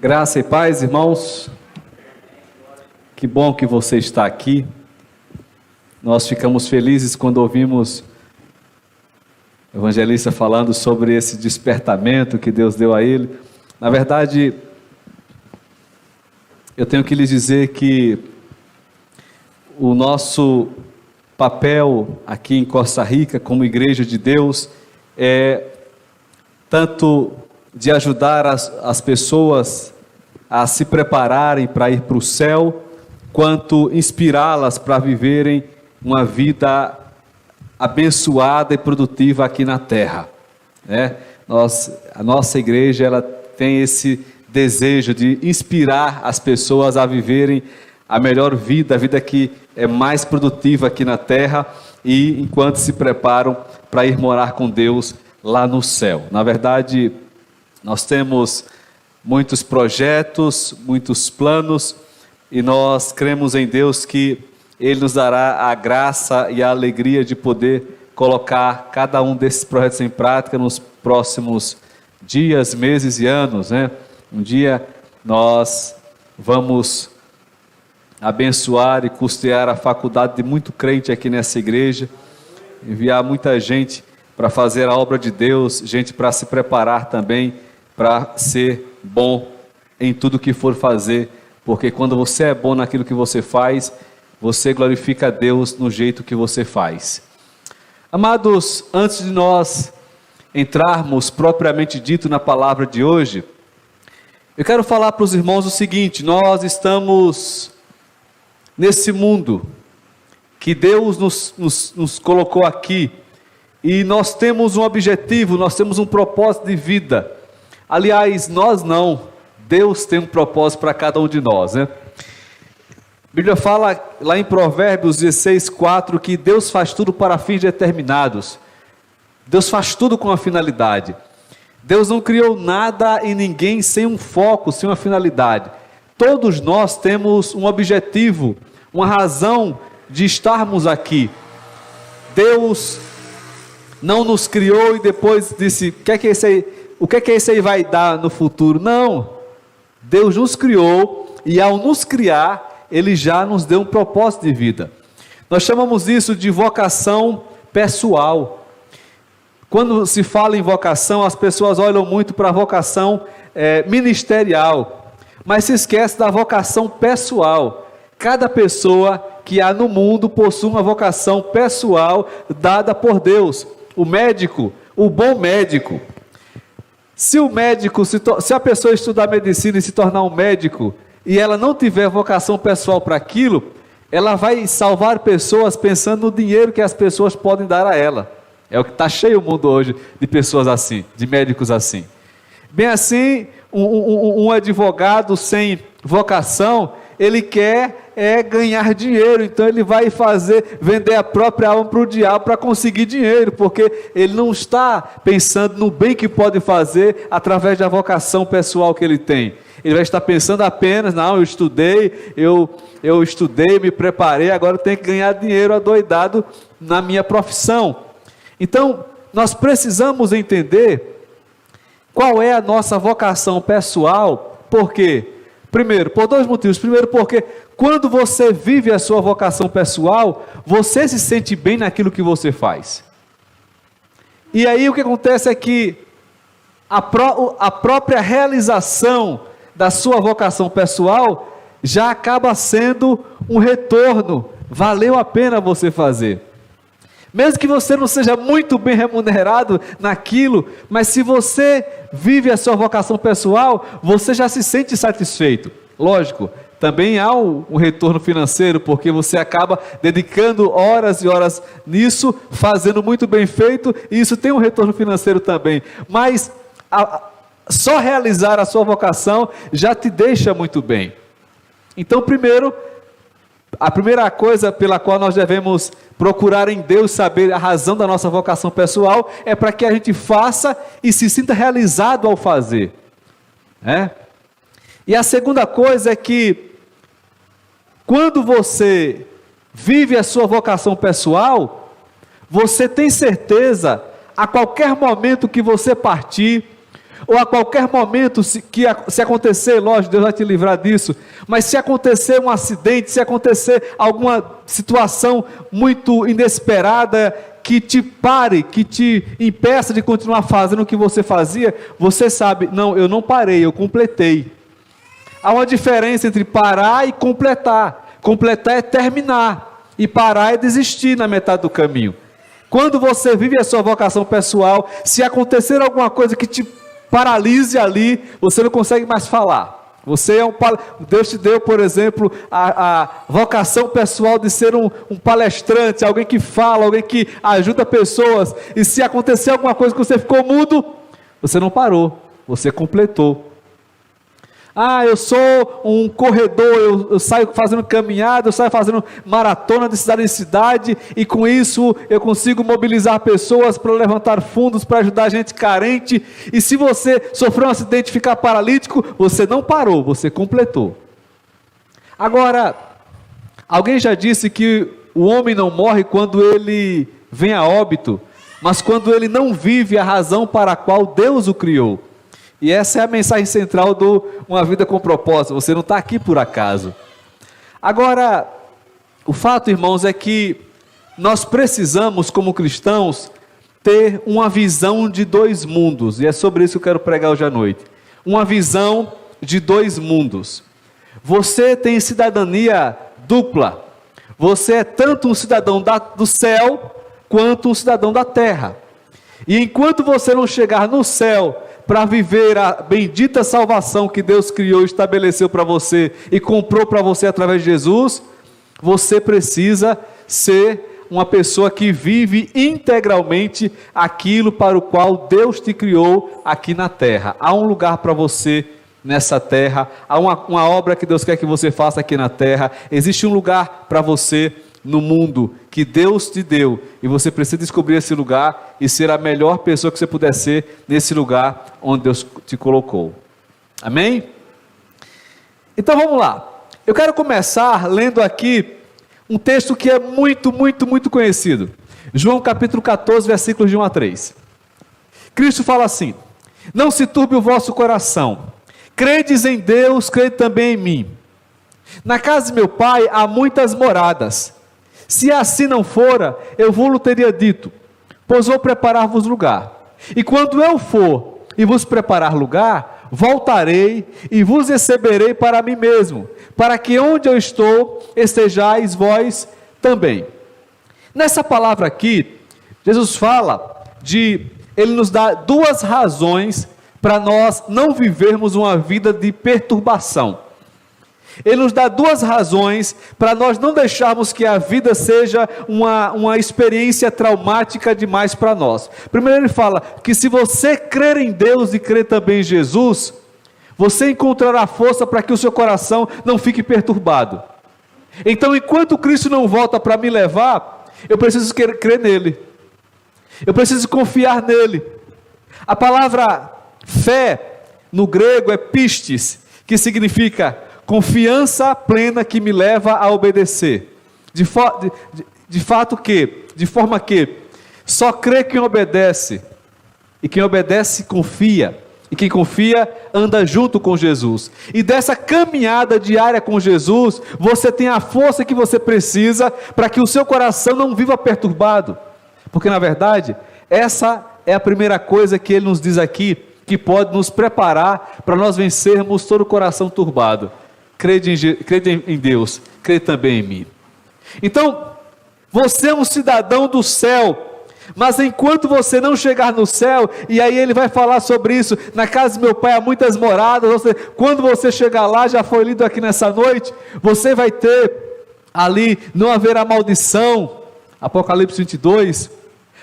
Graça e paz, irmãos. Que bom que você está aqui. Nós ficamos felizes quando ouvimos o evangelista falando sobre esse despertamento que Deus deu a ele. Na verdade, eu tenho que lhes dizer que o nosso papel aqui em Costa Rica, como Igreja de Deus, é tanto de ajudar as pessoas a se prepararem para ir para o céu, quanto inspirá-las para viverem uma vida abençoada e produtiva aqui na terra, né? A nossa igreja, ela tem esse desejo de inspirar as pessoas a viverem a melhor vida, a vida que é mais produtiva aqui na terra, e enquanto se preparam para ir morar com Deus lá no céu. Na verdade, nós temos muitos projetos, muitos planos, e nós cremos em Deus que Ele nos dará a graça e a alegria de poder colocar cada um desses projetos em prática nos próximos dias, meses e anos, né? Um dia nós vamos abençoar e custear a faculdade de muito crente aqui nessa igreja, enviar muita gente para fazer a obra de Deus, gente para se preparar também para ser bom em tudo que for fazer, porque quando você é bom naquilo que você faz, você glorifica a Deus no jeito que você faz. Amados, antes de nós entrarmos propriamente dito na palavra de hoje, eu quero falar para os irmãos o seguinte: nós estamos nesse mundo que Deus nos colocou aqui, e nós temos um objetivo, nós temos um propósito de vida. Aliás, nós não, Deus tem um propósito para cada um de nós, né? A Bíblia fala lá em Provérbios 16:4 que Deus faz tudo para fins determinados. Deus faz tudo com uma finalidade. Deus não criou nada e ninguém sem um foco, sem uma finalidade. Todos nós temos um objetivo, uma razão de estarmos aqui. Deus não nos criou e depois disse: o que é que esse aí vai dar no futuro? Não. Deus nos criou, e ao nos criar, Ele já nos deu um propósito de vida. Nós chamamos isso de vocação pessoal. Quando se fala em vocação, as pessoas olham muito para a vocação ministerial, mas se esquece da vocação pessoal. Cada pessoa que há no mundo possui uma vocação pessoal dada por Deus. O médico, o bom médico, se a pessoa estudar medicina e se tornar um médico, e ela não tiver vocação pessoal para aquilo, ela vai salvar pessoas pensando no dinheiro que as pessoas podem dar a ela. É o que está cheio o mundo hoje de pessoas assim, de médicos assim. Bem assim, um advogado sem vocação, ele quer ganhar dinheiro, então ele vai vender a própria alma para o diabo para conseguir dinheiro, porque ele não está pensando no bem que pode fazer através da vocação pessoal que ele tem. Ele vai estar pensando apenas: não, eu estudei, me preparei, agora eu tenho que ganhar dinheiro adoidado na minha profissão. Então, nós precisamos entender qual é a nossa vocação pessoal. Por quê? Primeiro, por dois motivos. Primeiro, porque quando você vive a sua vocação pessoal, você se sente bem naquilo que você faz. E aí o que acontece é que a própria realização da sua vocação pessoal já acaba sendo um retorno. Valeu a pena você fazer. Mesmo que você não seja muito bem remunerado naquilo, mas se você vive a sua vocação pessoal, você já se sente satisfeito. Lógico, também há um retorno financeiro, porque você acaba dedicando horas e horas nisso, fazendo muito bem feito, e isso tem um retorno financeiro também. Mas só realizar a sua vocação já te deixa muito bem. Então, a primeira coisa pela qual nós devemos procurar em Deus saber a razão da nossa vocação pessoal é para que a gente faça e se sinta realizado ao fazer. E a segunda coisa é que quando você vive a sua vocação pessoal, você tem certeza, a qualquer momento que você partir, ou a qualquer momento, se acontecer, lógico, Deus vai te livrar disso, mas se acontecer um acidente, se acontecer alguma situação muito inesperada, que te pare, que te impeça de continuar fazendo o que você fazia, você sabe, não, eu não parei, eu completei. Há uma diferença entre parar e completar. Completar é terminar, e parar é desistir na metade do caminho. Quando você vive a sua vocação pessoal, se acontecer alguma coisa que te paralise ali, você não consegue mais falar. Deus te deu, por exemplo, a vocação pessoal de ser um palestrante, alguém que fala, alguém que ajuda pessoas, e se acontecer alguma coisa que você ficou mudo, você não parou, você completou. Eu sou um corredor, eu saio fazendo caminhada, eu saio fazendo maratona de cidade em cidade, e com isso eu consigo mobilizar pessoas para levantar fundos, para ajudar gente carente, e se você sofreu um acidente e ficar paralítico, você não parou, você completou. Agora, alguém já disse que o homem não morre quando ele vem a óbito, mas quando ele não vive a razão para a qual Deus o criou. E essa é a mensagem central do Uma Vida com Propósito. Você não está aqui por acaso. Agora, o fato, irmãos, é que nós precisamos, como cristãos, ter uma visão de dois mundos. E é sobre isso que eu quero pregar hoje à noite. Uma visão de dois mundos. Você tem cidadania dupla. Você é tanto um cidadão do céu, quanto um cidadão da terra. E enquanto você não chegar no céu, para viver a bendita salvação que Deus criou e estabeleceu para você e comprou para você através de Jesus, você precisa ser uma pessoa que vive integralmente aquilo para o qual Deus te criou aqui na terra. Há um lugar para você nessa terra, há uma obra que Deus quer que você faça aqui na terra, existe um lugar para você no mundo que Deus te deu, e você precisa descobrir esse lugar e ser a melhor pessoa que você puder ser nesse lugar onde Deus te colocou. Amém? Então vamos lá. Eu quero começar lendo aqui um texto que é muito conhecido. João capítulo 14, versículos de 1 a 3. Cristo fala assim: não se turbe o vosso coração, credes em Deus, crede também em mim. Na casa de meu pai há muitas moradas. Se assim não fora, eu vou-lhe teria dito, pois vou preparar-vos lugar. E quando eu for e vos preparar lugar, voltarei e vos receberei para mim mesmo, para que onde eu estou, estejais vós também. Nessa palavra aqui, Jesus fala ele nos dá duas razões para nós não vivermos uma vida de perturbação. Ele nos dá duas razões para nós não deixarmos que a vida seja uma experiência traumática demais para nós. Primeiro ele fala que se você crer em Deus e crer também em Jesus, você encontrará força para que o seu coração não fique perturbado. Então, enquanto Cristo não volta para me levar, eu preciso crer nele. Eu preciso confiar nele. A palavra fé no grego é pistis, que significa confiança plena que me leva a obedecer. De forma que só crê quem obedece, e quem obedece confia, e quem confia anda junto com Jesus. E dessa caminhada diária com Jesus, você tem a força que você precisa para que o seu coração não viva perturbado. Porque na verdade, essa é a primeira coisa que ele nos diz aqui, que pode nos preparar para nós vencermos todo o coração turbado. Crede em Deus, crede também em mim. Então, você é um cidadão do céu, mas enquanto você não chegar no céu, e aí ele vai falar sobre isso, na casa de meu pai há muitas moradas, quando você chegar lá, já foi lido aqui nessa noite, você vai ter ali, não haverá maldição, Apocalipse 22,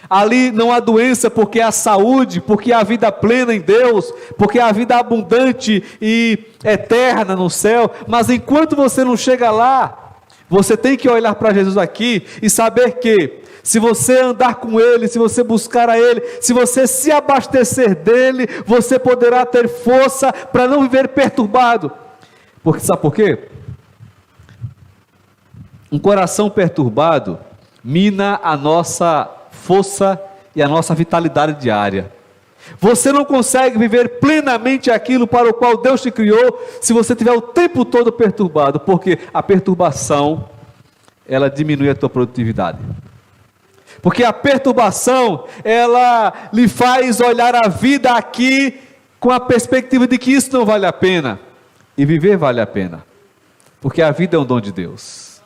ali não há doença, porque há saúde, porque há vida plena em Deus, porque há vida abundante e eterna no céu. Mas enquanto você não chega lá, você tem que olhar para Jesus aqui e saber que, se você andar com Ele, se você buscar a Ele, se você se abastecer dEle, você poderá ter força para não viver perturbado. Porque sabe por quê? Um coração perturbado mina a nossa força e a nossa vitalidade diária. Você não consegue viver plenamente aquilo para o qual Deus te criou se você estiver o tempo todo perturbado, porque a perturbação, ela diminui a tua produtividade. Porque a perturbação, ela lhe faz olhar a vida aqui com a perspectiva de que isso não vale a pena. E viver vale a pena. Porque a vida é um dom de Deus.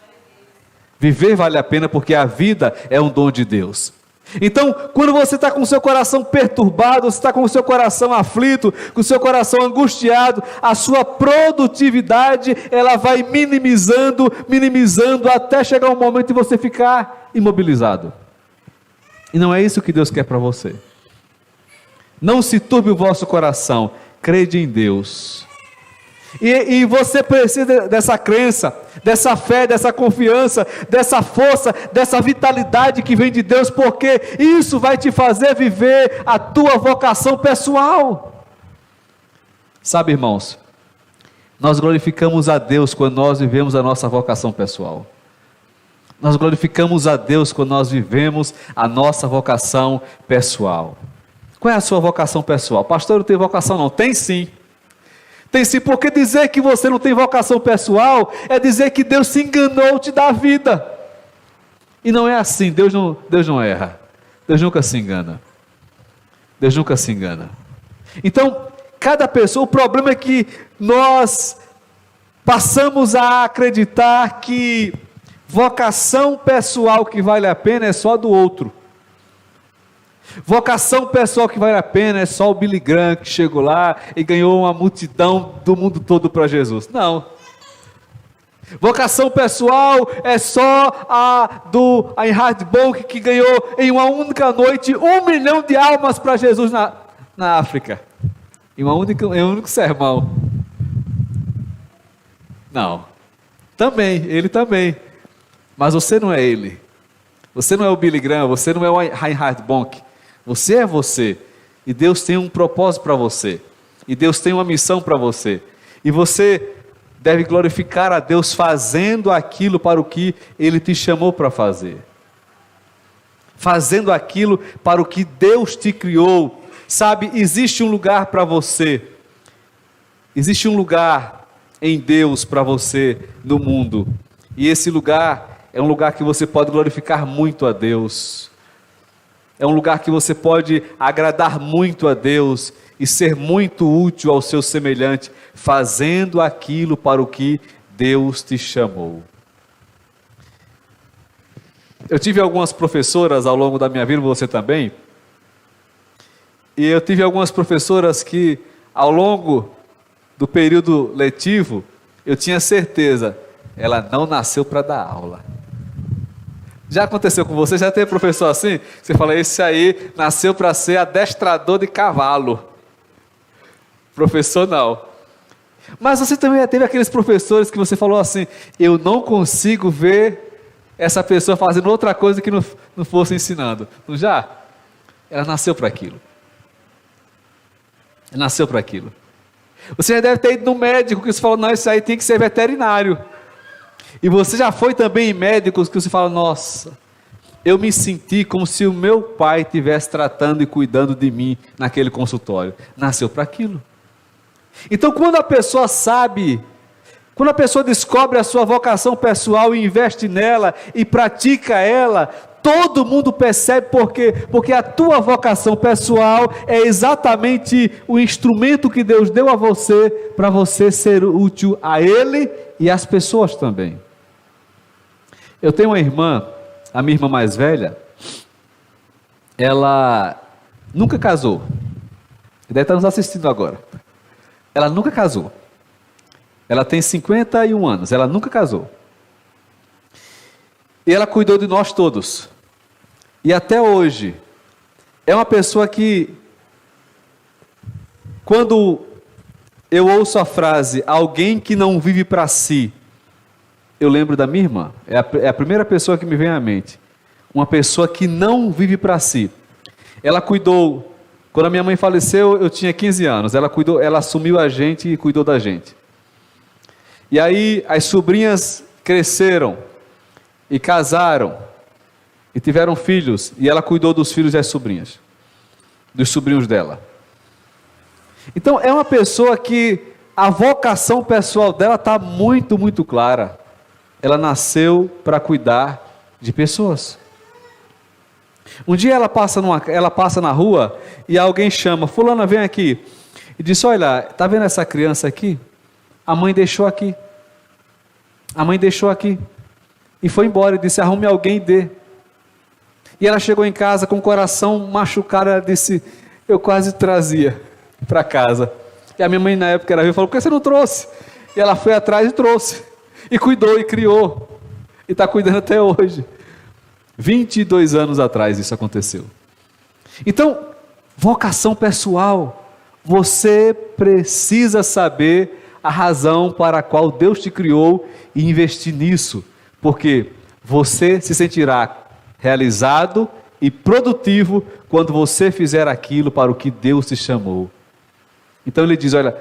Viver vale a pena porque a vida é um dom de Deus. Então, quando você está com o seu coração perturbado, você está com o seu coração aflito, com o seu coração angustiado, a sua produtividade, ela vai minimizando, até chegar um momento de você ficar imobilizado. E não é isso que Deus quer para você. Não se turbe o vosso coração, crede em Deus. E você precisa dessa crença, dessa fé, dessa confiança, dessa força, dessa vitalidade que vem de Deus, porque isso vai te fazer viver a tua vocação pessoal. Sabe, irmãos, nós glorificamos a Deus quando nós vivemos a nossa vocação pessoal. Nós glorificamos a Deus quando nós vivemos a nossa vocação pessoal. Qual é a sua vocação pessoal? Pastor, eu não tenho vocação não. Tem sim. Tem sim, porque dizer que você não tem vocação pessoal é dizer que Deus se enganou te dar vida. E não é assim, Deus não erra. Deus nunca se engana. Deus nunca se engana. Então, cada pessoa, o problema é que nós passamos a acreditar que vocação pessoal que vale a pena é só do outro. Vocação pessoal que vale a pena é só o Billy Graham que chegou lá e ganhou uma multidão do mundo todo para Jesus. Não. Vocação pessoal é só a do Reinhard Bonk que ganhou em uma única noite 1 milhão de almas para Jesus na África. Em um único sermão. Não. Também, ele também. Mas você não é ele. Você não é o Billy Graham, você não é o Reinhard Bonk. Você é você, e Deus tem um propósito para você, e Deus tem uma missão para você, e você deve glorificar a Deus fazendo aquilo para o que Ele te chamou para fazer, fazendo aquilo para o que Deus te criou. Sabe, existe um lugar para você, existe um lugar em Deus para você no mundo, e esse lugar é um lugar que você pode glorificar muito a Deus. É um lugar que você pode agradar muito a Deus e ser muito útil ao seu semelhante, fazendo aquilo para o que Deus te chamou. Eu tive algumas professoras ao longo da minha vida, você também, e eu tive algumas professoras que ao longo do período letivo, eu tinha certeza, ela não nasceu para dar aula. Já aconteceu com você? Já teve professor assim? Você fala, esse aí nasceu para ser adestrador de cavalo. Professor não. Mas você também teve aqueles professores que você falou assim, eu não consigo ver essa pessoa fazendo outra coisa que não fosse ensinando. Não já? Ela nasceu para aquilo. Ela nasceu para aquilo. Você já deve ter ido no médico que você falou, não, esse aí tem que ser veterinário. E você já foi também em médicos que você fala, nossa, eu me senti como se o meu pai estivesse tratando e cuidando de mim naquele consultório. Nasceu para aquilo. Então quando a pessoa sabe, quando a pessoa descobre a sua vocação pessoal e investe nela e pratica ela, todo mundo percebe porque a tua vocação pessoal é exatamente o instrumento que Deus deu a você para você ser útil a Ele e às pessoas também. Eu tenho uma irmã, a minha irmã mais velha, ela nunca casou. Deve estar nos assistindo agora. Ela nunca casou. Ela tem 51 anos, ela nunca casou. E ela cuidou de nós todos. E até hoje, é uma pessoa que, quando eu ouço a frase, alguém que não vive para si, eu lembro da minha irmã. É a primeira pessoa que me vem à mente. Uma pessoa que não vive para si. Ela cuidou, quando a minha mãe faleceu, eu tinha 15 anos. Ela assumiu a gente e cuidou da gente. E aí as sobrinhas cresceram e casaram e tiveram filhos, e ela cuidou dos filhos das sobrinhas, dos sobrinhos dela. Então é uma pessoa que a vocação pessoal dela está muito, muito clara. Ela nasceu para cuidar de pessoas. Um dia ela passa na rua e alguém chama: fulana, vem aqui. E disse: olha, está vendo essa criança aqui? A mãe deixou aqui. A mãe deixou aqui. E foi embora e disse: arrume alguém e dê. E ela chegou em casa com o coração machucado. Ela disse: eu quase trazia para casa. E a minha mãe na época era viva, falou: por que você não trouxe? E ela foi atrás e trouxe. E cuidou e criou. E está cuidando até hoje. 22 anos atrás isso aconteceu. Então, vocação pessoal. Você precisa saber a razão para a qual Deus te criou e investir nisso. Porque você se sentirá realizado e produtivo quando você fizer aquilo para o que Deus te chamou. Então ele diz: olha,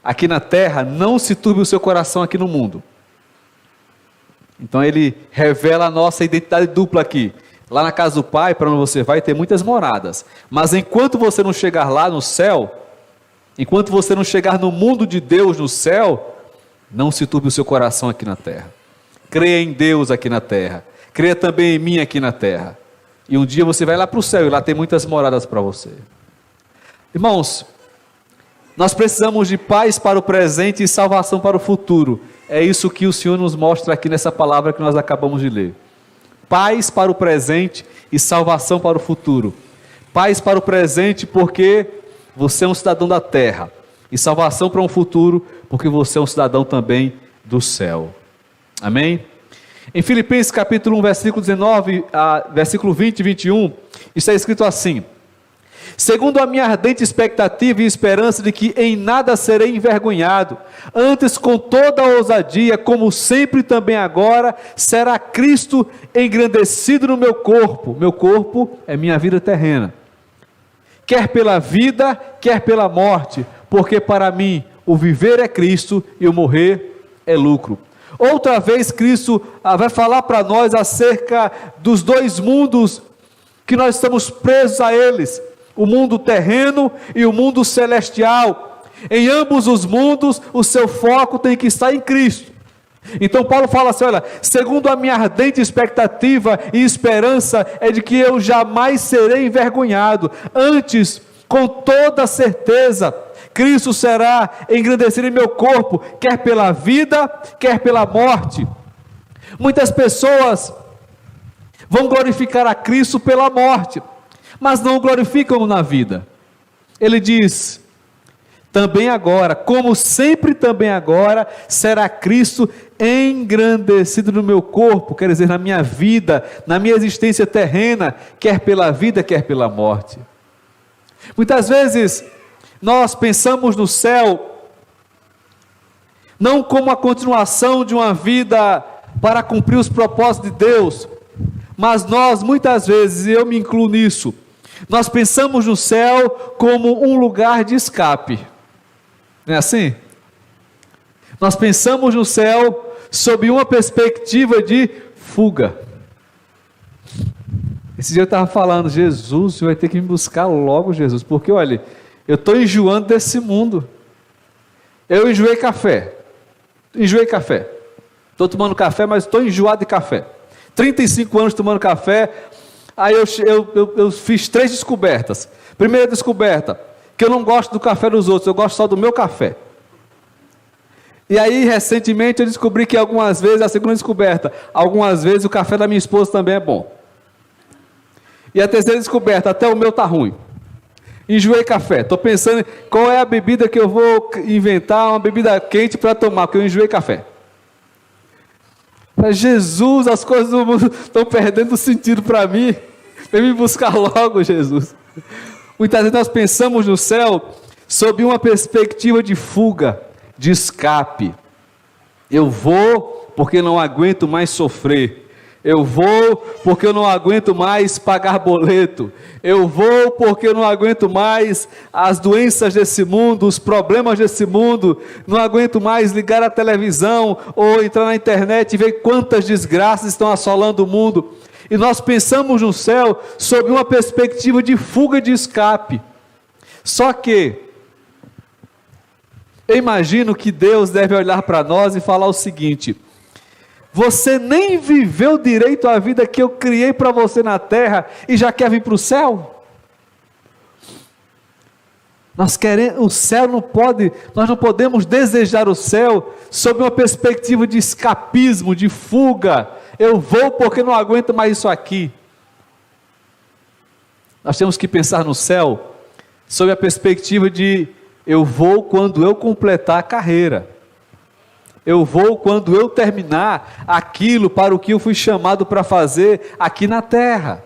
aqui na terra não se turbe o seu coração aqui no mundo. Então ele revela a nossa identidade dupla aqui. Lá na casa do Pai, para onde você vai, tem muitas moradas. Mas enquanto você não chegar lá no céu, enquanto você não chegar no mundo de Deus no céu, não se turbe o seu coração aqui na terra. Creia em Deus aqui na terra. Creia também em mim aqui na terra. E um dia você vai lá para o céu e lá tem muitas moradas para você. Irmãos, nós precisamos de paz para o presente e salvação para o futuro. É isso que o Senhor nos mostra aqui nessa palavra que nós acabamos de ler. Paz para o presente e salvação para o futuro. Paz para o presente porque você é um cidadão da terra. E salvação para um futuro porque você é um cidadão também do céu. Amém? Em Filipenses capítulo 1, versículo 19, versículo 20 e 21, está escrito assim: segundo a minha ardente expectativa e esperança de que em nada serei envergonhado, antes com toda a ousadia, como sempre também agora, será Cristo engrandecido no meu corpo é minha vida terrena, quer pela vida, quer pela morte, porque para mim o viver é Cristo e o morrer é lucro. Outra vez Cristo vai falar para nós acerca dos dois mundos que nós estamos presos a eles: o mundo terreno e o mundo celestial. Em ambos os mundos, o seu foco tem que estar em Cristo. Então Paulo fala assim: olha, segundo a minha ardente expectativa e esperança é de que eu jamais serei envergonhado, antes, com toda certeza, Cristo será engrandecido em meu corpo, quer pela vida, quer pela morte. Muitas pessoas vão glorificar a Cristo pela morte, mas não o glorificam na vida. Ele diz: também agora, como sempre também agora, será Cristo engrandecido no meu corpo, quer dizer, na minha vida, na minha existência terrena, quer pela vida, quer pela morte. Muitas vezes, nós pensamos no céu, não como a continuação de uma vida para cumprir os propósitos de Deus, mas nós, muitas vezes, e eu me incluo nisso, nós pensamos no céu como um lugar de escape. Não é assim? Nós pensamos no céu sob uma perspectiva de fuga. Esse dia eu estava falando: Jesus, o Senhor vai ter que me buscar logo, Jesus, porque olha, eu estou enjoando desse mundo. Eu enjoei café. Estou tomando café, mas estou enjoado de café. 35 anos tomando café. Aí eu fiz 3 descobertas. Primeira descoberta, que eu não gosto do café dos outros, eu gosto só do meu café. E aí, recentemente, eu descobri que algumas vezes, a segunda descoberta, algumas vezes o café da minha esposa também é bom. E a terceira descoberta, até o meu está ruim. Enjoei café, estou pensando qual é a bebida que eu vou inventar, uma bebida quente para tomar, porque eu enjoei café. Mas Jesus, as coisas do mundo estão perdendo sentido para mim. Vem me buscar logo, Jesus. Muitas vezes nós pensamos no céu sob uma perspectiva de fuga, de escape. Eu vou porque não aguento mais sofrer. Eu vou porque eu não aguento mais pagar boleto. Eu vou porque eu não aguento mais as doenças desse mundo, os problemas desse mundo. Não aguento mais ligar a televisão ou entrar na internet e ver quantas desgraças estão assolando o mundo. E nós pensamos no céu sob uma perspectiva de fuga, de escape. Só que Eu imagino que Deus deve olhar para nós e falar o seguinte: você nem viveu direito a vida que eu criei para você na terra e já quer vir para o céu? O céu não pode, nós não podemos desejar o céu sob uma perspectiva de escapismo, de fuga. Eu vou porque não aguento mais isso aqui. Nós temos que pensar no céu sob a perspectiva de: eu vou quando eu completar a carreira. Eu vou quando eu terminar aquilo para o que eu fui chamado para fazer aqui na terra.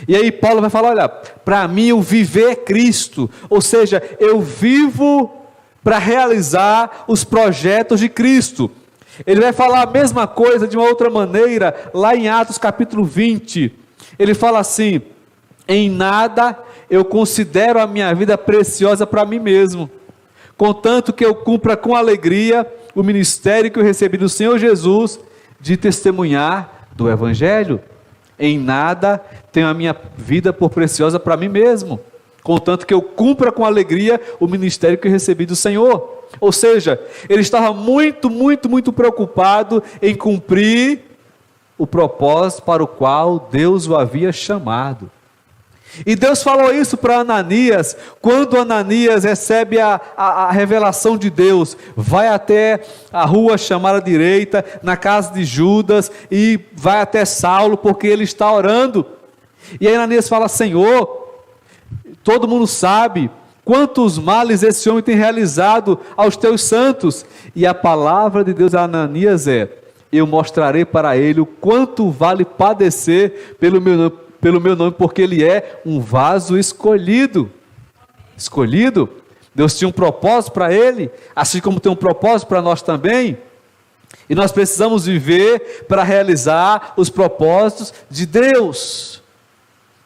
E aí Paulo vai falar: olha, para mim o viver é Cristo, ou seja, eu vivo para realizar os projetos de Cristo. Ele vai falar a mesma coisa de uma outra maneira, lá em Atos capítulo 20, ele fala assim: em nada eu considero a minha vida preciosa para mim mesmo, contanto que eu cumpra com alegria o ministério que eu recebi do Senhor Jesus, de testemunhar do Evangelho. Em nada tenho a minha vida por preciosa para mim mesmo, contanto que eu cumpra com alegria o ministério que eu recebi do Senhor. Ou seja, ele estava muito preocupado em cumprir o propósito para o qual Deus o havia chamado. E Deus falou isso para Ananias, quando Ananias recebe a revelação de Deus: vai até a rua chamada direita, na casa de Judas, e vai até Saulo, porque ele está orando. E aí Ananias fala: Senhor, todo mundo sabe quantos males esse homem tem realizado aos teus santos. E a palavra de Deus a Ananias é: eu mostrarei para ele o quanto vale padecer pelo meu nome, porque ele é um vaso escolhido. Escolhido. Deus tinha um propósito para ele, assim como tem um propósito para nós também. E nós precisamos viver para realizar os propósitos de Deus.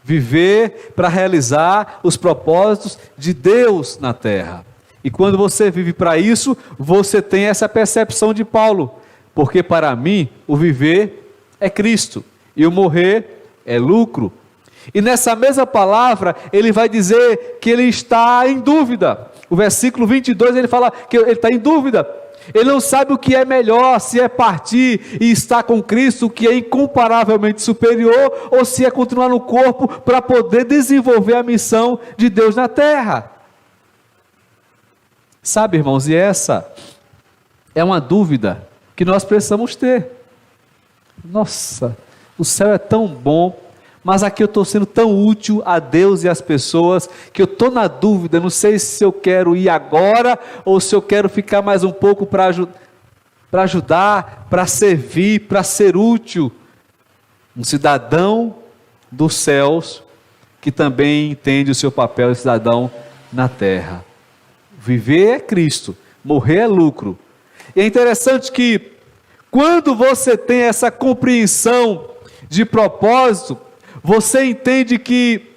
Viver para realizar os propósitos de Deus na terra. E quando você vive para isso, você tem essa percepção de Paulo: porque para mim o viver é Cristo e o morrer é lucro. E nessa mesma palavra ele vai dizer que ele está em dúvida. O versículo 22 ele fala que ele está em dúvida. Ele não sabe o que é melhor, se é partir e estar com Cristo, o que é incomparavelmente superior, ou se é continuar no corpo para poder desenvolver a missão de Deus na terra. Sabe, irmãos, e essa é uma dúvida que nós precisamos ter. Nossa, o céu é tão bom, mas aqui eu estou sendo tão útil a Deus e às pessoas, que eu estou na dúvida, não sei se eu quero ir agora, ou se eu quero ficar mais um pouco para ajudar, para servir, para ser útil. Um cidadão dos céus, que também entende o seu papel de cidadão na terra. Viver é Cristo, morrer é lucro. E é interessante que, quando você tem essa compreensão de propósito, você entende que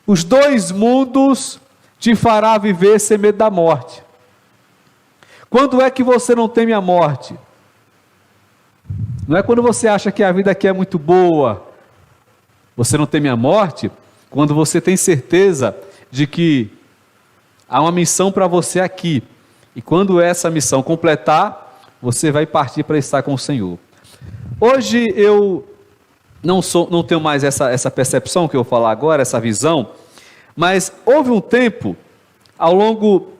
os dois mundos te fará viver sem medo da morte. Quando é que você não teme a morte? Não é quando você acha que a vida aqui é muito boa. Você não teme a morte quando você tem certeza de que há uma missão para você aqui. E quando essa missão completar, você vai partir para estar com o Senhor. Hoje eu não tenho mais essa percepção que eu vou falar agora, essa visão, mas houve um tempo, ao longo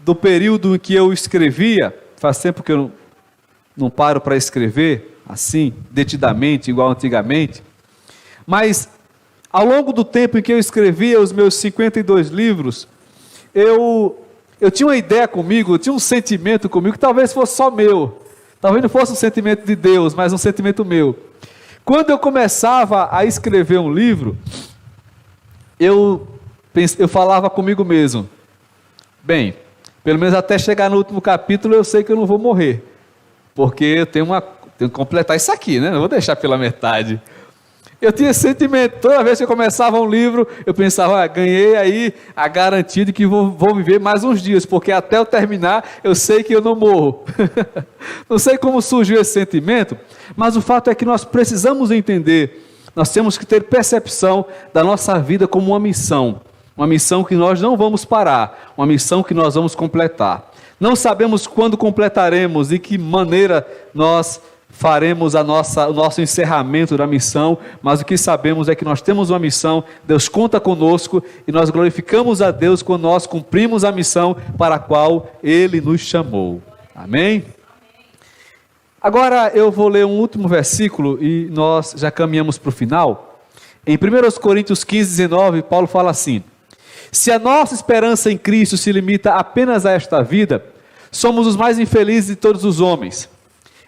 do período em que eu escrevia, faz tempo que eu não paro para escrever, assim, detidamente, igual antigamente, mas ao longo do tempo em que eu escrevia os meus 52 livros, eu tinha uma ideia comigo, eu tinha um sentimento comigo, que talvez fosse só meu, talvez não fosse um sentimento de Deus, mas um sentimento meu. Quando eu começava a escrever um livro, eu falava comigo mesmo: bem, pelo menos até chegar no último capítulo eu sei que eu não vou morrer, porque eu tenho que completar isso aqui, né? Não vou deixar pela metade. Eu tinha esse sentimento, toda vez que eu começava um livro, eu pensava: ganhei aí a garantia de que vou viver mais uns dias, porque até eu terminar, eu sei que eu não morro. Não sei como surgiu esse sentimento, mas o fato é que nós precisamos entender, nós temos que ter percepção da nossa vida como uma missão. uma missão que nós não vamos parar, uma missão que nós vamos completar. Não sabemos quando completaremos e que maneira nós faremos o nosso encerramento da missão, mas o que sabemos é que nós temos uma missão, Deus conta conosco e nós glorificamos a Deus quando nós cumprimos a missão para a qual Ele nos chamou. Amém? Agora eu vou ler um último versículo e nós já caminhamos para o final. Em 1 Coríntios 15, 19, Paulo fala assim: se a nossa esperança em Cristo se limita apenas a esta vida, somos os mais infelizes de todos os homens.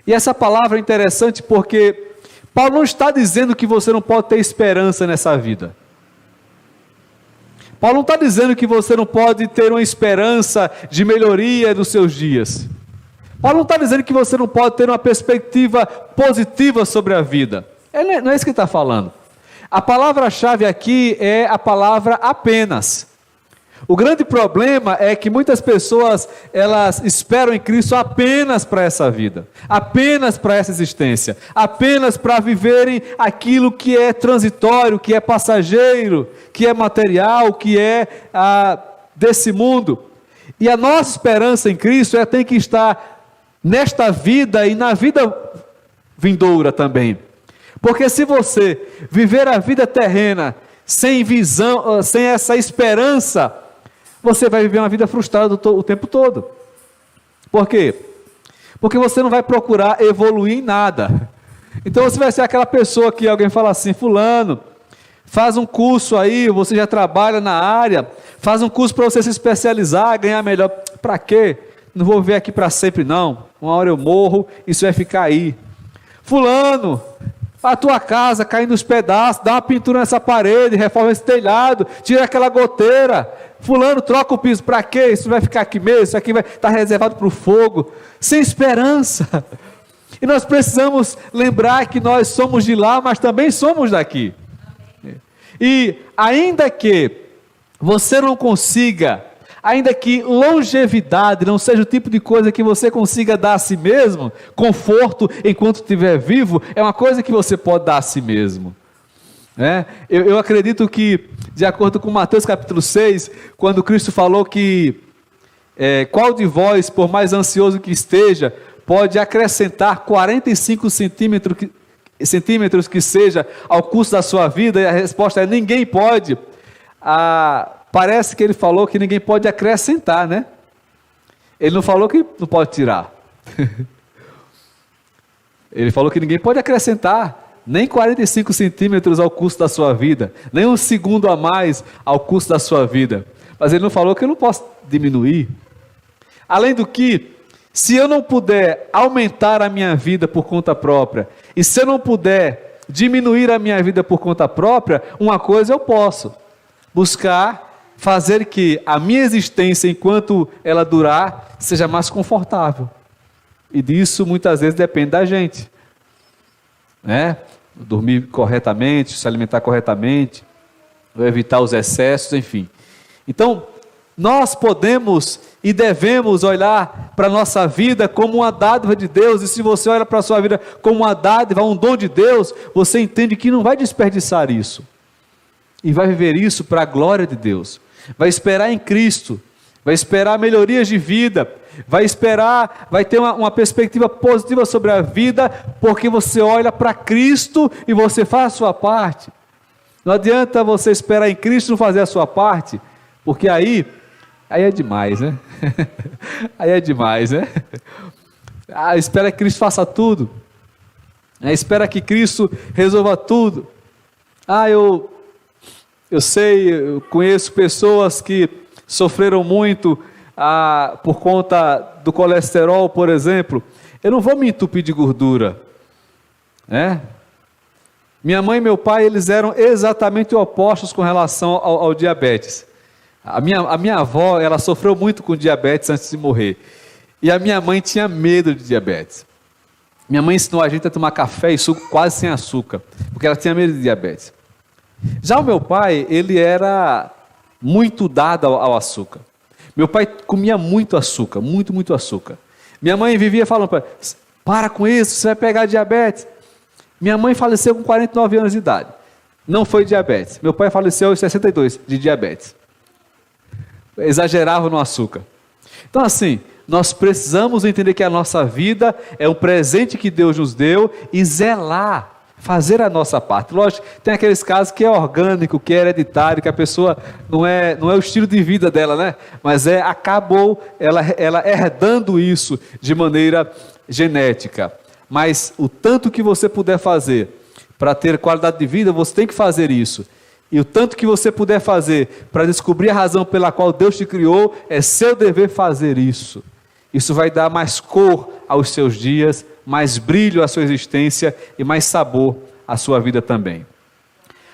E essa palavra é interessante porque Paulo não está dizendo que você não pode ter esperança nessa vida. Paulo não está dizendo que você não pode ter uma esperança de melhoria dos seus dias. Paulo não está dizendo que você não pode ter uma perspectiva positiva sobre a vida. Não é isso que ele está falando. A palavra-chave aqui é a palavra apenas. O grande problema é que muitas pessoas, elas esperam em Cristo apenas para essa vida, apenas para essa existência, apenas para viverem aquilo que é transitório, que é passageiro, que é material, que é desse mundo. E a nossa esperança em Cristo tem que estar nesta vida e na vida vindoura também. Porque se você viver a vida terrena sem visão, sem essa esperança, você vai viver uma vida frustrada o tempo todo. Por quê? Porque você não vai procurar evoluir em nada. Então você vai ser aquela pessoa que alguém fala assim: fulano, faz um curso aí, você já trabalha na área, faz um curso para você se especializar, ganhar melhor. Para quê? Não vou viver aqui para sempre não. Uma hora eu morro, isso vai ficar aí. Fulano, a tua casa caindo nos pedaços, dá uma pintura nessa parede, reforma esse telhado, tira aquela goteira. Fulano, troca o piso, para quê? Isso vai ficar aqui mesmo, isso aqui vai estar reservado para o fogo, sem esperança. E nós precisamos lembrar que nós somos de lá, mas também somos daqui. E ainda que você não consiga, ainda que longevidade não seja o tipo de coisa que você consiga dar a si mesmo, conforto enquanto estiver vivo, é uma coisa que você pode dar a si mesmo. Eu acredito que, de acordo com Mateus capítulo 6, quando Cristo falou que qual de vós, por mais ansioso que esteja, pode acrescentar 45 centímetros que seja ao curso da sua vida, e a resposta é: ninguém pode. Parece que ele falou que ninguém pode acrescentar, né? Ele não falou que não pode tirar. Ele falou que ninguém pode acrescentar nem 45 centímetros ao curso da sua vida, nem um segundo a mais ao curso da sua vida. Mas ele não falou que eu não posso diminuir. Além do que, se eu não puder aumentar a minha vida por conta própria, e se eu não puder diminuir a minha vida por conta própria, uma coisa eu posso: buscar fazer que a minha existência, enquanto ela durar, seja mais confortável. E disso muitas vezes depende da gente, dormir corretamente, se alimentar corretamente, evitar os excessos, enfim. Então, nós podemos e devemos olhar para a nossa vida como uma dádiva de Deus, e se você olha para a sua vida como uma dádiva, um dom de Deus, você entende que não vai desperdiçar isso, e vai viver isso para a glória de Deus, vai esperar em Cristo, vai esperar melhorias de vida, vai ter uma perspectiva positiva sobre a vida, porque você olha para Cristo e você faz a sua parte. Não adianta você esperar em Cristo e não fazer a sua parte, porque aí é demais, né? Aí é demais, né? Espera que Cristo faça tudo, espera que Cristo resolva tudo. Eu sei, eu conheço pessoas que sofreram muito por conta do colesterol, por exemplo. Eu não vou me entupir de gordura, Minha mãe e meu pai, eles eram exatamente opostos com relação ao diabetes. A minha avó, ela sofreu muito com diabetes antes de morrer, e a minha mãe tinha medo de diabetes. Minha mãe ensinou a gente a tomar café e suco quase sem açúcar, porque ela tinha medo de diabetes. Já o meu pai, ele era muito dado ao açúcar. Meu pai comia muito açúcar, muito açúcar. Minha mãe vivia falando: para com isso, você vai pegar diabetes. Minha mãe faleceu com 49 anos de idade. Não foi diabetes. Meu pai faleceu aos 62 de diabetes. exageravam no açúcar. Então assim, nós precisamos entender que a nossa vida é um presente que Deus nos deu e zelar, fazer a nossa parte. Lógico, tem aqueles casos que é orgânico, que é hereditário, que a pessoa não é o estilo de vida dela, né? Mas acabou ela herdando isso de maneira genética. Mas o tanto que você puder fazer para ter qualidade de vida, você tem que fazer isso. E o tanto que você puder fazer para descobrir a razão pela qual Deus te criou, é seu dever fazer isso. Isso vai dar mais cor aos seus dias, mais brilho à sua existência e mais sabor à sua vida também.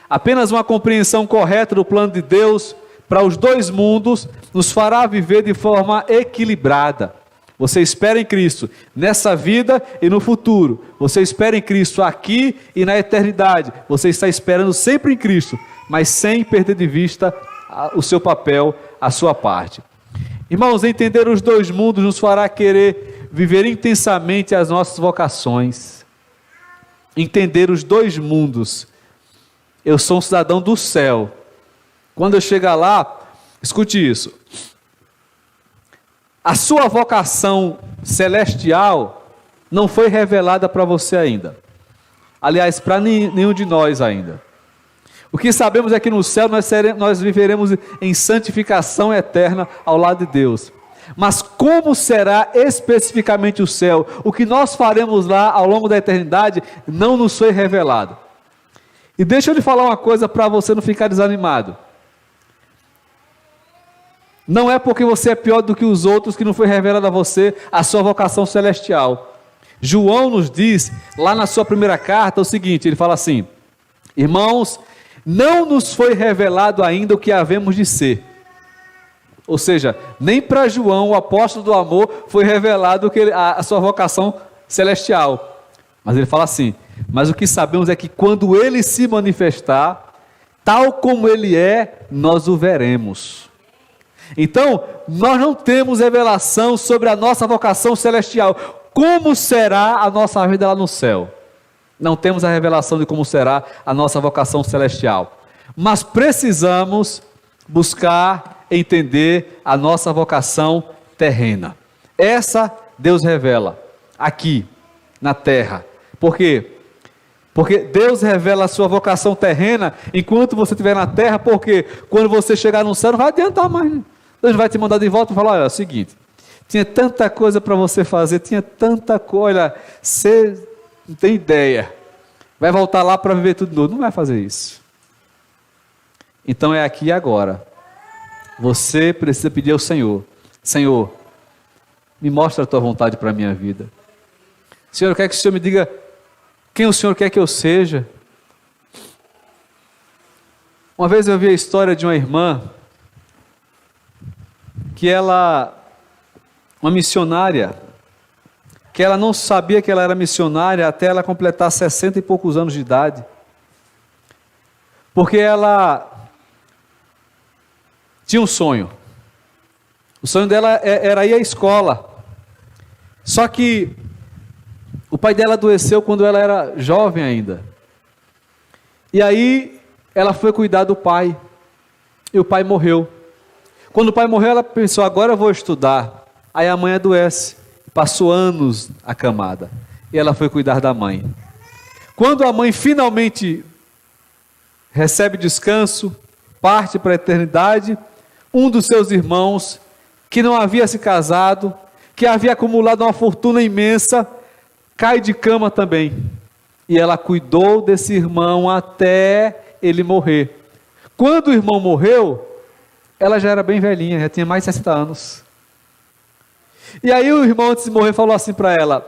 Apenas uma compreensão correta do plano de Deus para os dois mundos nos fará viver de forma equilibrada. Você espera em Cristo nessa vida e no futuro. Você espera em Cristo aqui e na eternidade. Você está esperando sempre em Cristo, mas sem perder de vista o seu papel, a sua parte. Irmãos, entender os dois mundos nos fará querer viver intensamente as nossas vocações. Entender os dois mundos. Eu sou um cidadão do céu. Quando eu chegar lá, escute isso. A sua vocação celestial não foi revelada para você ainda. Aliás, para nenhum de nós ainda. O que sabemos é que no céu nós viveremos em santificação eterna ao lado de Deus. Mas como será especificamente o céu? O que nós faremos lá ao longo da eternidade não nos foi revelado. E deixa eu lhe falar uma coisa para você não ficar desanimado. Não é porque você é pior do que os outros que não foi revelado a você a sua vocação celestial. João nos diz, lá na sua primeira carta, o seguinte, ele fala assim: irmãos, não nos foi revelado ainda o que havemos de ser. Ou seja, nem para João, o apóstolo do amor, foi revelado a sua vocação celestial. Mas ele fala assim: mas o que sabemos é que quando ele se manifestar, tal como ele é, nós o veremos. Então, nós não temos revelação sobre a nossa vocação celestial. Como será a nossa vida lá no céu? Não temos a revelação de como será a nossa vocação celestial. Mas precisamos buscar entender a nossa vocação terrena. Essa Deus revela aqui na terra. Por quê? Porque Deus revela a sua vocação terrena enquanto você estiver na terra, porque quando você chegar no céu não vai adiantar mais, né? Deus vai te mandar de volta e falar: olha, é o seguinte, tinha tanta coisa para você fazer, tinha tanta coisa, você não tem ideia, vai voltar lá para viver tudo de novo. Não vai fazer isso. Então é aqui e agora. Você precisa pedir ao Senhor: Senhor, me mostra a tua vontade para a minha vida. Senhor, eu quero que o Senhor me diga quem o Senhor quer que eu seja. Uma vez eu vi a história de uma irmã que uma missionária, que ela não sabia que ela era missionária até ela completar 60 e poucos anos de idade, porque ela tinha um sonho. O sonho dela era ir à escola, só que o pai dela adoeceu quando ela era jovem ainda, e aí ela foi cuidar do pai, e o pai morreu. Quando o pai morreu, ela pensou: agora eu vou estudar. Aí a mãe adoece, passou anos acamada, e ela foi cuidar da mãe. Quando a mãe finalmente recebe descanso, parte para a eternidade, um dos seus irmãos, que não havia se casado, que havia acumulado uma fortuna imensa, cai de cama também. E ela cuidou desse irmão até ele morrer. Quando o irmão morreu, ela já era bem velhinha, já tinha mais de 60 anos. E aí o irmão, antes de morrer, falou assim para ela: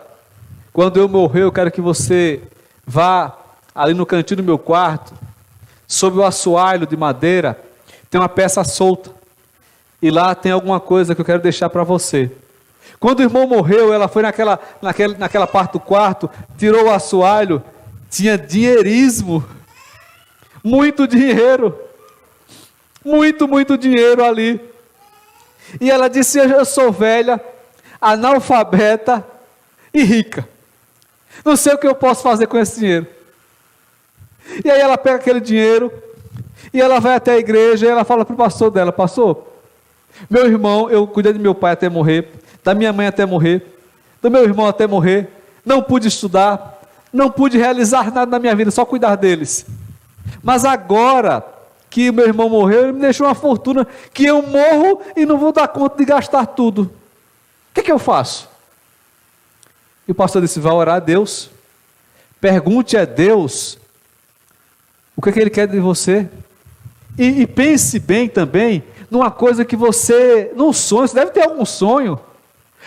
quando eu morrer, eu quero que você vá ali no cantinho do meu quarto, sob o assoalho de madeira, tem uma peça solta, e lá tem alguma coisa que eu quero deixar para você. Quando o irmão morreu, ela foi naquela parte do quarto, tirou o assoalho, tinha dinheirismo, muito dinheiro, muito dinheiro ali. E ela disse: eu sou velha, analfabeta e rica, não sei o que eu posso fazer com esse dinheiro. E aí ela pega aquele dinheiro e ela vai até a igreja e ela fala para o pastor dela: pastor, Meu irmão, eu cuidei do meu pai até morrer, da minha mãe até morrer, do meu irmão até morrer, não pude estudar, não pude realizar nada na minha vida, só cuidar deles. Mas agora que o meu irmão morreu, ele me deixou uma fortuna, que eu morro e não vou dar conta de gastar tudo. O que eu faço? E o pastor disse, vai orar a Deus, pergunte a Deus, o que ele quer de você, e pense bem também, numa coisa que você, num sonho, você deve ter algum sonho,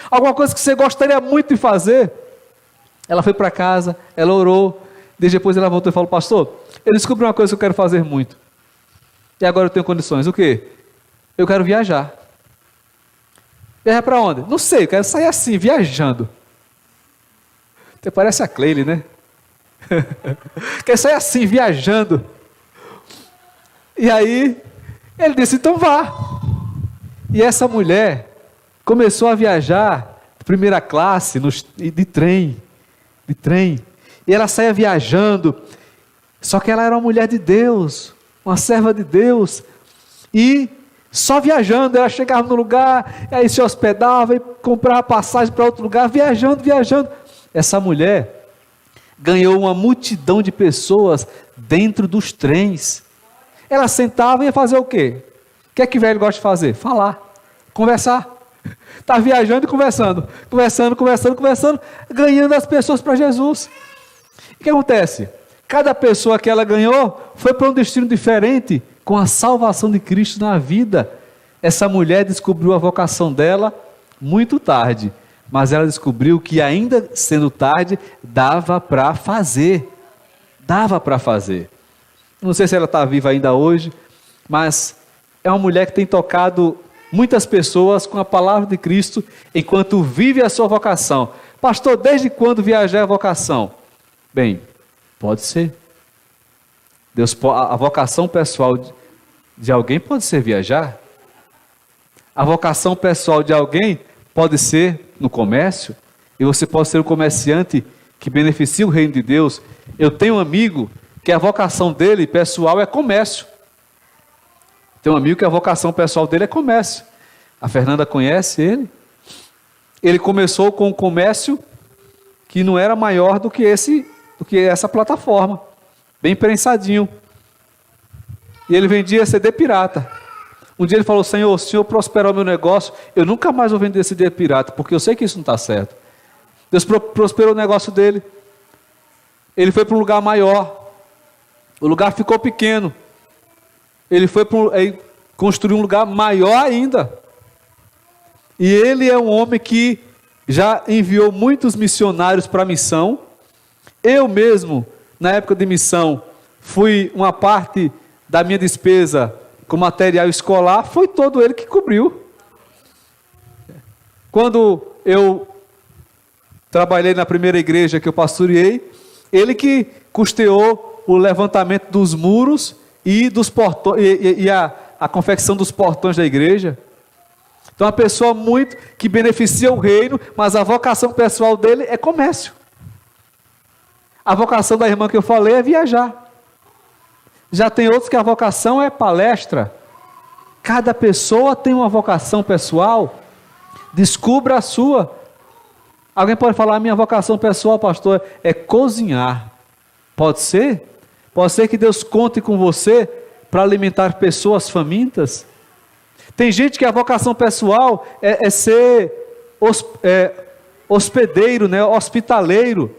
alguma coisa que você gostaria muito de fazer. Ela foi para casa, ela orou, depois ela voltou e falou, pastor, eu descobri uma coisa que eu quero fazer muito, e agora eu tenho condições. O quê? Eu quero viajar. Viajar para onde? Não sei, eu quero sair assim, viajando. Até parece a Cleile, né? Quer sair assim, viajando. E aí, ele disse, então vá. E essa mulher começou a viajar, primeira classe, de trem. E ela saía viajando. Só que ela era uma mulher de Deus, uma serva de Deus. E só viajando, ela chegava no lugar, aí se hospedava e comprava passagem para outro lugar, viajando. Essa mulher ganhou uma multidão de pessoas dentro dos trens. Ela sentava e ia fazer o quê? O que velho gosta de fazer? Falar, conversar. Está viajando e conversando, ganhando as pessoas para Jesus. O que acontece? Cada pessoa que ela ganhou foi para um destino diferente, com a salvação de Cristo na vida. Essa mulher descobriu a vocação dela muito tarde, mas ela descobriu que ainda sendo tarde, dava para fazer. Não sei se ela está viva ainda hoje, mas é uma mulher que tem tocado muitas pessoas com a palavra de Cristo, enquanto vive a sua vocação. Pastor, desde quando viajar é a vocação? Bem, pode ser. A vocação pessoal de alguém pode ser viajar. A vocação pessoal de alguém pode ser no comércio. E você pode ser um comerciante que beneficia o reino de Deus. Eu tenho um amigo que a vocação dele pessoal é comércio. Tem um amigo que a vocação pessoal dele é comércio. A Fernanda conhece ele. Ele começou com um comércio que não era maior do que essa plataforma, bem prensadinho. E ele vendia CD pirata. Um dia ele falou, Senhor, o Senhor prosperou meu negócio, eu nunca mais vou vender CD pirata, porque eu sei que isso não está certo. Deus prosperou o negócio dele. Ele foi para um lugar maior. O lugar ficou pequeno. Ele construiu um lugar maior ainda. E ele é um homem que já enviou muitos missionários para a missão. Eu mesmo, na época de missão, fui uma parte da minha despesa com material escolar, foi todo ele que cobriu. Quando eu trabalhei na primeira igreja que eu pastoreei, ele que custeou o levantamento dos muros e dos portões, e a confecção dos portões da igreja. Então, uma pessoa muito que beneficia o reino, mas a vocação pessoal dele é comércio. A vocação da irmã que eu falei é viajar. Já tem outros que a vocação é palestra. Cada pessoa tem uma vocação pessoal. Descubra a sua. Alguém pode falar, a minha vocação pessoal, pastor, é cozinhar. Pode ser? Pode ser que Deus conte com você para alimentar pessoas famintas. Tem gente que a vocação pessoal é ser hospedeiro, né? Hospitaleiro.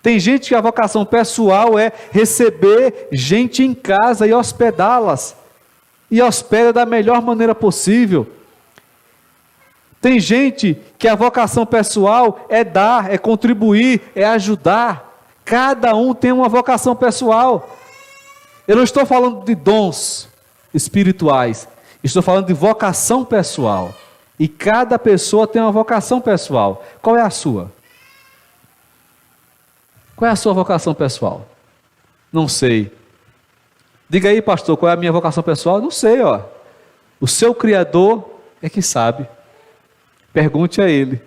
Tem gente que a vocação pessoal é receber gente em casa e hospedá-las. E hospeda da melhor maneira possível. Tem gente que a vocação pessoal é dar, é contribuir, é ajudar. Cada um tem uma vocação pessoal. Eu não estou falando de dons espirituais. Estou falando de vocação pessoal. E cada pessoa tem uma vocação pessoal. Qual é a sua? Qual é a sua vocação pessoal? Não sei. Diga aí, pastor, qual é a minha vocação pessoal? Não sei, ó. O seu Criador é que sabe. Pergunte a Ele.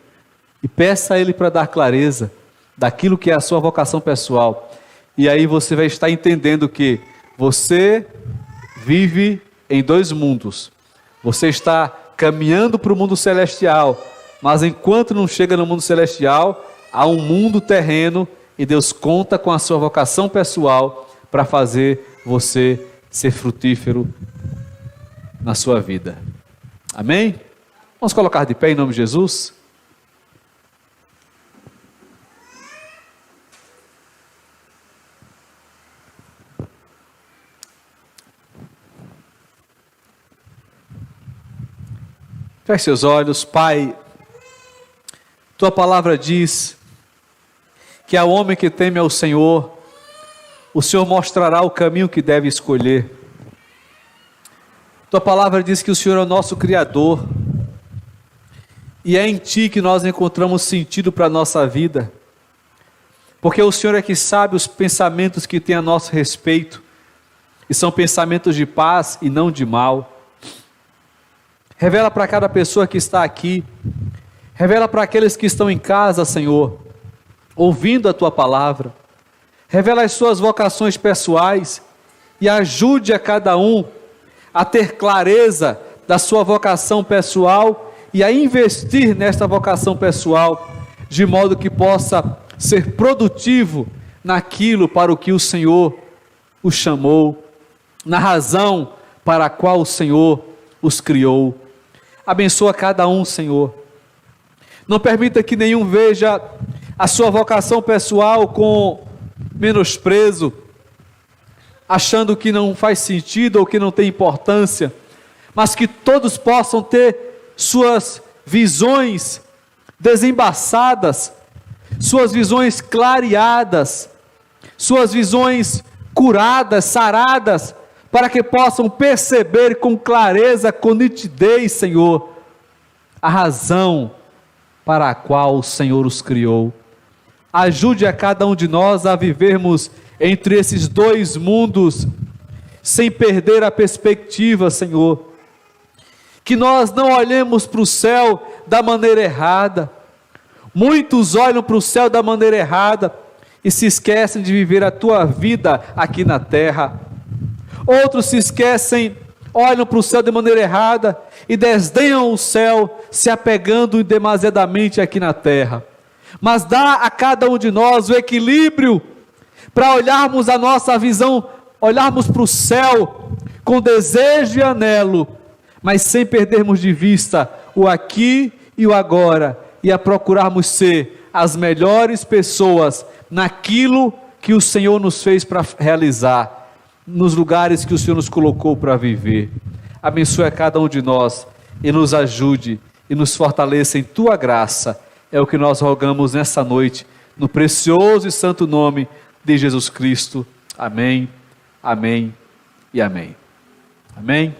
E peça a Ele para dar clareza daquilo que é a sua vocação pessoal. E aí você vai estar entendendo que você vive em dois mundos. Você está caminhando para o mundo celestial, mas enquanto não chega no mundo celestial, há um mundo terreno e Deus conta com a sua vocação pessoal para fazer você ser frutífero na sua vida. Amém? Vamos colocar de pé em nome de Jesus? Feche seus olhos. Pai, tua palavra diz que ao homem que teme ao Senhor, o Senhor mostrará o caminho que deve escolher. Tua palavra diz que o Senhor é o nosso Criador, e é em Ti que nós encontramos sentido para a nossa vida, porque o Senhor é que sabe os pensamentos que tem a nosso respeito, e são pensamentos de paz e não de mal. Revela para cada pessoa que está aqui, revela para aqueles que estão em casa, Senhor, ouvindo a Tua palavra, revela as suas vocações pessoais e ajude a cada um a ter clareza da sua vocação pessoal e a investir nesta vocação pessoal, de modo que possa ser produtivo naquilo para o que o Senhor os chamou, na razão para a qual o Senhor os criou. Abençoa cada um, Senhor. Não permita que nenhum veja a sua vocação pessoal com menosprezo, achando que não faz sentido ou que não tem importância, mas que todos possam ter suas visões desembaçadas, suas visões clareadas, suas visões curadas, saradas, para que possam perceber com clareza, com nitidez, Senhor, a razão para a qual o Senhor os criou. Ajude a cada um de nós a vivermos entre esses dois mundos, sem perder a perspectiva, Senhor. Que nós não olhemos para o céu da maneira errada. Muitos olham para o céu da maneira errada e se esquecem de viver a tua vida aqui na terra. Outros se esquecem, olham para o céu de maneira errada e desdenham o céu, se apegando demasiadamente aqui na terra. Mas dá a cada um de nós o equilíbrio para olharmos a nossa visão, olharmos para o céu com desejo e anelo, mas sem perdermos de vista o aqui e o agora, e a procurarmos ser as melhores pessoas naquilo que o Senhor nos fez para realizar, nos lugares que o Senhor nos colocou para viver. Abençoe a cada um de nós e nos ajude e nos fortaleça em Tua graça. É o que nós rogamos nessa noite, no precioso e santo nome de Jesus Cristo. Amém, amém e amém. Amém.